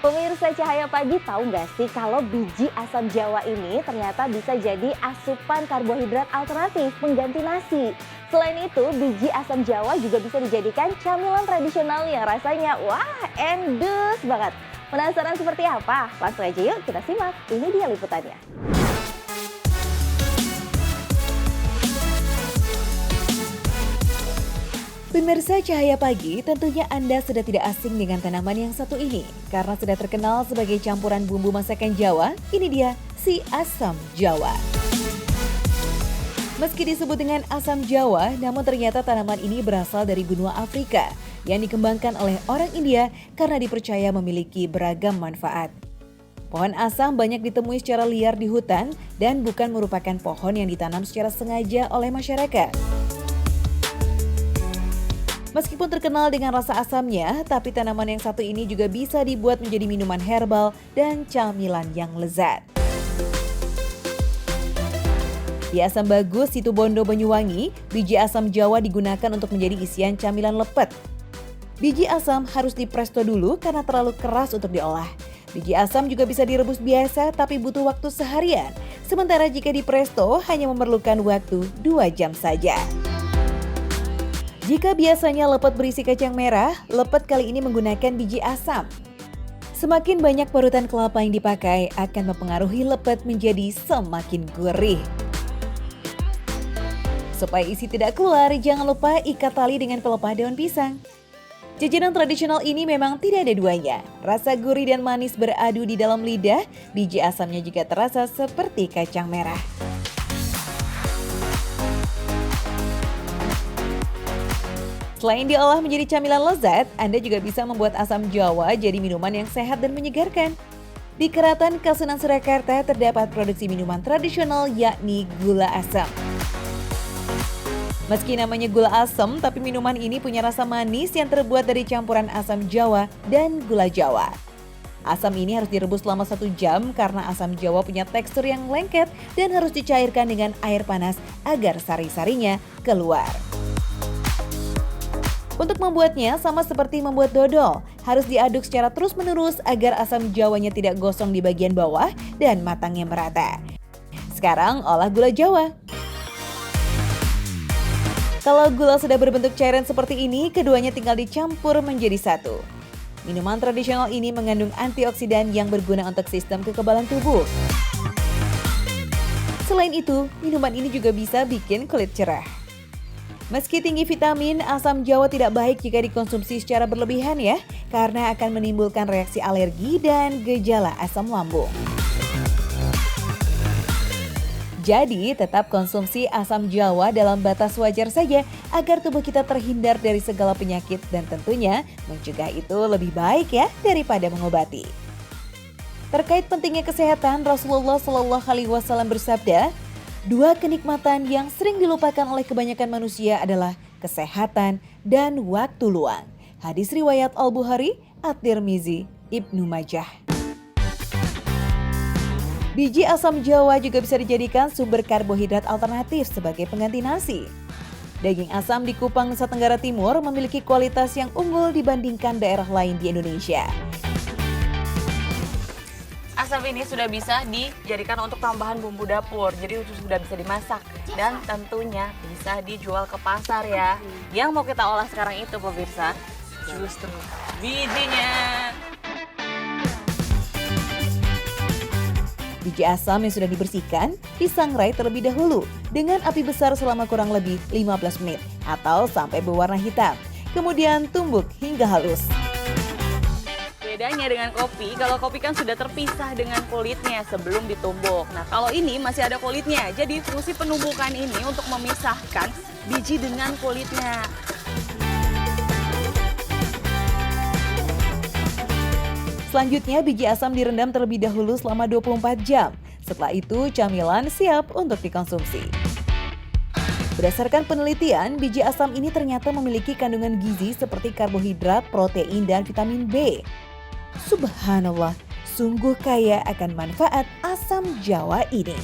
Pemirsa Cahaya Pagi, tahu nggak sih kalau biji asam jawa ini ternyata bisa jadi asupan karbohidrat alternatif pengganti nasi. Selain itu, biji asam jawa juga bisa dijadikan camilan tradisional yang rasanya wah endus banget. Penasaran seperti apa? Langsung aja yuk kita simak, ini dia liputannya. Pemirsa Cahaya Pagi, tentunya Anda sudah tidak asing dengan tanaman yang satu ini. Karena sudah terkenal sebagai campuran bumbu masakan Jawa, ini dia si asam Jawa. Meski disebut dengan asam Jawa, namun ternyata tanaman ini berasal dari benua Afrika yang dikembangkan oleh orang India karena dipercaya memiliki beragam manfaat. Pohon asam banyak ditemui secara liar di hutan dan bukan merupakan pohon yang ditanam secara sengaja oleh masyarakat. Meskipun terkenal dengan rasa asamnya, tapi tanaman yang satu ini juga bisa dibuat menjadi minuman herbal dan camilan yang lezat. Di Asam Bagus, Situbondo, Banyuwangi, biji asam Jawa digunakan untuk menjadi isian camilan lepet. Biji asam harus dipresto dulu karena terlalu keras untuk diolah. Biji asam juga bisa direbus biasa tapi butuh waktu seharian. Sementara jika dipresto hanya memerlukan waktu 2 jam saja. Jika biasanya lepet berisi kacang merah, lepet kali ini menggunakan biji asam. Semakin banyak parutan kelapa yang dipakai akan mempengaruhi lepet menjadi semakin gurih. Supaya isi tidak keluar, jangan lupa ikat tali dengan pelepah daun pisang. Jajanan tradisional ini memang tidak ada duanya. Rasa gurih dan manis beradu di dalam lidah, biji asamnya juga terasa seperti kacang merah. Selain diolah menjadi camilan lezat, Anda juga bisa membuat asam Jawa jadi minuman yang sehat dan menyegarkan. Di Keraton Kasunan Surakarta terdapat produksi minuman tradisional yakni gula asam. Meski namanya gula asam, tapi minuman ini punya rasa manis yang terbuat dari campuran asam Jawa dan gula Jawa. Asam ini harus direbus selama 1 jam karena asam Jawa punya tekstur yang lengket dan harus dicairkan dengan air panas agar sari-sarinya keluar. Untuk membuatnya sama seperti membuat dodol, harus diaduk secara terus-menerus agar asam Jawanya tidak gosong di bagian bawah dan matangnya merata. Sekarang olah gula Jawa. Kalau gula sudah berbentuk cairan seperti ini, keduanya tinggal dicampur menjadi satu. Minuman tradisional ini mengandung antioksidan yang berguna untuk sistem kekebalan tubuh. Selain itu, minuman ini juga bisa bikin kulit cerah. Meski tinggi vitamin, asam Jawa tidak baik jika dikonsumsi secara berlebihan ya, karena akan menimbulkan reaksi alergi dan gejala asam lambung. Jadi, tetap konsumsi asam Jawa dalam batas wajar saja agar tubuh kita terhindar dari segala penyakit dan tentunya mencegah itu lebih baik ya daripada mengobati. Terkait pentingnya kesehatan, Rasulullah SAW bersabda, 2 kenikmatan yang sering dilupakan oleh kebanyakan manusia adalah kesehatan dan waktu luang. Hadis riwayat Al-Bukhari, At-Tirmizi, Ibnu Majah. Biji asam Jawa juga bisa dijadikan sumber karbohidrat alternatif sebagai pengganti nasi. Daging asam di Kupang, Nusa Tenggara Timur memiliki kualitas yang unggul dibandingkan daerah lain di Indonesia. Asam ini sudah bisa dijadikan untuk tambahan bumbu dapur, jadi sudah bisa dimasak dan tentunya bisa dijual ke pasar ya. Yang mau kita olah sekarang itu pemirsa, justru bijinya. Biji asam yang sudah dibersihkan disangrai terlebih dahulu dengan api besar selama kurang lebih 15 menit atau sampai berwarna hitam. Kemudian tumbuk hingga halus. Bedanya dengan kopi, kalau kopi kan sudah terpisah dengan kulitnya sebelum ditumbuk. Nah, kalau ini masih ada kulitnya. Jadi fungsi penumbukan ini untuk memisahkan biji dengan kulitnya. Selanjutnya, biji asam direndam terlebih dahulu selama 24 jam. Setelah itu, camilan siap untuk dikonsumsi. Berdasarkan penelitian, biji asam ini ternyata memiliki kandungan gizi seperti karbohidrat, protein, dan vitamin B. Subhanallah, sungguh kaya akan manfaat asam Jawa ini.